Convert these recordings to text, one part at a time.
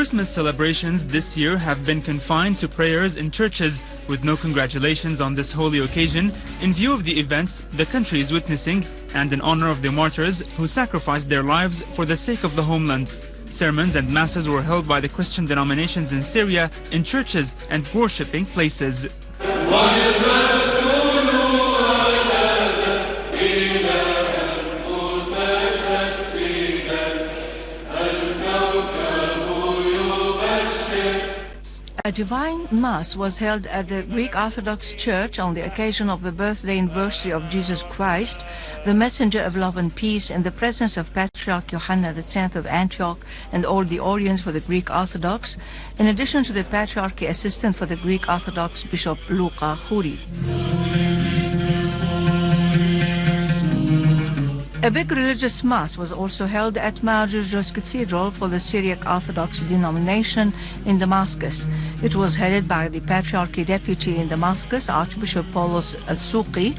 Christmas celebrations this year have been confined to prayers in churches, with no congratulations on this holy occasion, in view of the events the country is witnessing and in honor of the martyrs who sacrificed their lives for the sake of the homeland. Sermons and masses were held by the Christian denominations in Syria in churches and worshipping places. A divine mass was held at the Greek Orthodox Church on the occasion of the birthday anniversary of Jesus Christ, the messenger of love and peace, in the presence of Patriarch Yohanna X of Antioch and all the Orients for the Greek Orthodox, in addition to the Patriarchy Assistant for the Greek Orthodox Bishop Luca Khoury. A big religious mass was also held at Mar George's Cathedral for the Syriac Orthodox denomination in Damascus. It was headed by the Patriarchy Deputy in Damascus, Archbishop Paulus Al-Souqi,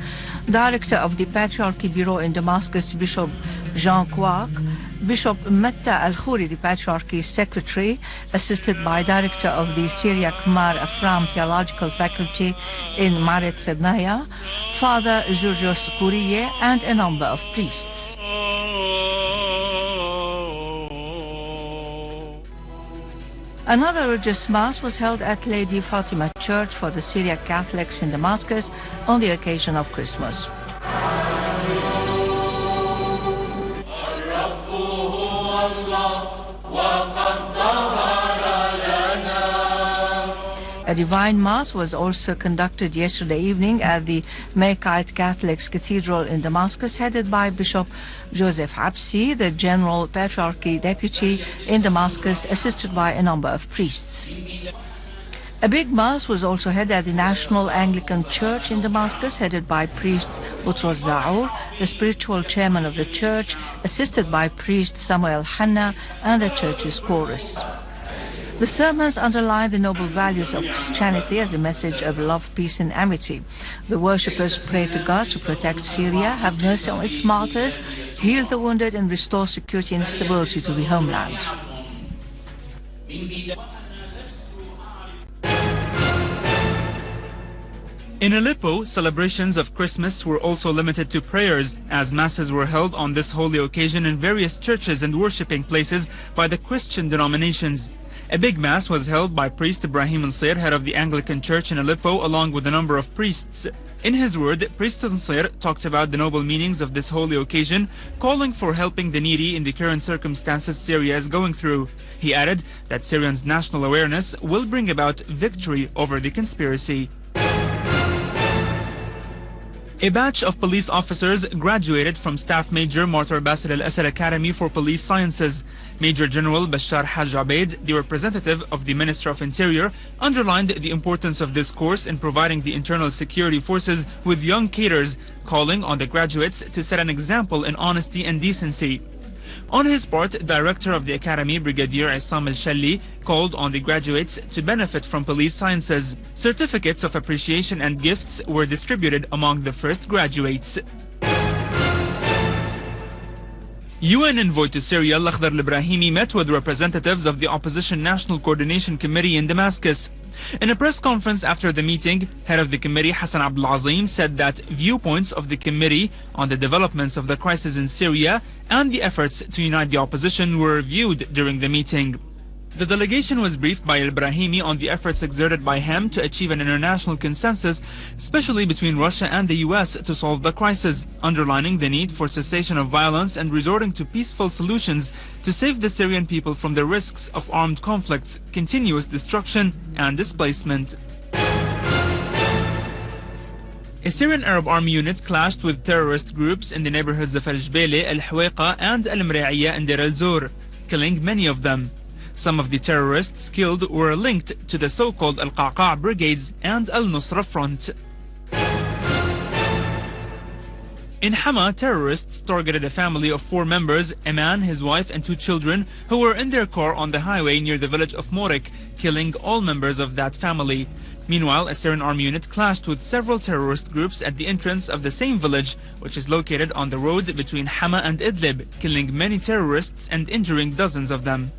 Director of the Patriarchy Bureau in Damascus, Bishop Jean Kouak, Bishop Matta Al-Khoury, the Patriarchy Secretary, assisted by Director of the Syriac Mar Afram Theological Faculty in Maret Sednaya, Father Georgios Kouriye, and a number of priests. Another religious mass was held at Lady Fatima Church for the Syriac Catholics in Damascus on the occasion of Christmas. A divine mass was also conducted yesterday evening at the Maykite Catholics Cathedral in Damascus, headed by Bishop Joseph Absi, the General Patriarchy Deputy in Damascus, assisted by a number of priests. A big mass was also held at the National Anglican Church in Damascus, headed by priest Boutros Zahour, the spiritual chairman of the church, assisted by priest Samuel Hanna and the church's chorus. The sermons underline the noble values of Christianity as a message of love, peace and amity. The worshippers pray to God to protect Syria, have mercy on its martyrs, heal the wounded and restore security and stability to the homeland. In Aleppo, celebrations of Christmas were also limited to prayers, as masses were held on this holy occasion in various churches and worshipping places by the Christian denominations. A big mass was held by priest Ibrahim al-Sir, head of the Anglican Church in Aleppo, along with a number of priests. In his word, priest al-Sir talked about the noble meanings of this holy occasion, calling for helping the needy in the current circumstances Syria is going through. He added that Syrians' national awareness will bring about victory over the conspiracy. A batch of police officers graduated from Staff Major Martyr Basil al-Assad Academy for Police Sciences. Major General Bashar Haj Abeid, the representative of the Minister of Interior, underlined the importance of this course in providing the internal security forces with young cadres, calling on the graduates to set an example in honesty and decency. On his part, Director of the Academy, Brigadier Issam al-Shalli, called on the graduates to benefit from police sciences. Certificates of appreciation and gifts were distributed among the first graduates. UN envoy to Syria, Lakhdar al-Ibrahimi, met with representatives of the Opposition National Coordination Committee in Damascus. In a press conference after the meeting, head of the committee Hassan Abdul-Azim said that viewpoints of the committee on the developments of the crisis in Syria and the efforts to unite the opposition were reviewed during the meeting. The delegation was briefed by al-Ibrahimi on the efforts exerted by him to achieve an international consensus, especially between Russia and the US, to solve the crisis, underlining the need for cessation of violence and resorting to peaceful solutions to save the Syrian people from the risks of armed conflicts, continuous destruction and displacement. A Syrian Arab army unit clashed with terrorist groups in the neighborhoods of Al-Jbele, Al-Huwaiqa and Al-Mraiya and Deir al-Zor, killing many of them. Some of the terrorists killed were linked to the so-called Al-Qaqa brigades and Al-Nusra front. In Hama, terrorists targeted a family of 4 members, a man, his wife and 2 children, who were in their car on the highway near the village of Morik, killing all members of that family. Meanwhile, a Syrian army unit clashed with several terrorist groups at the entrance of the same village, which is located on the road between Hama and Idlib, killing many terrorists and injuring dozens of them.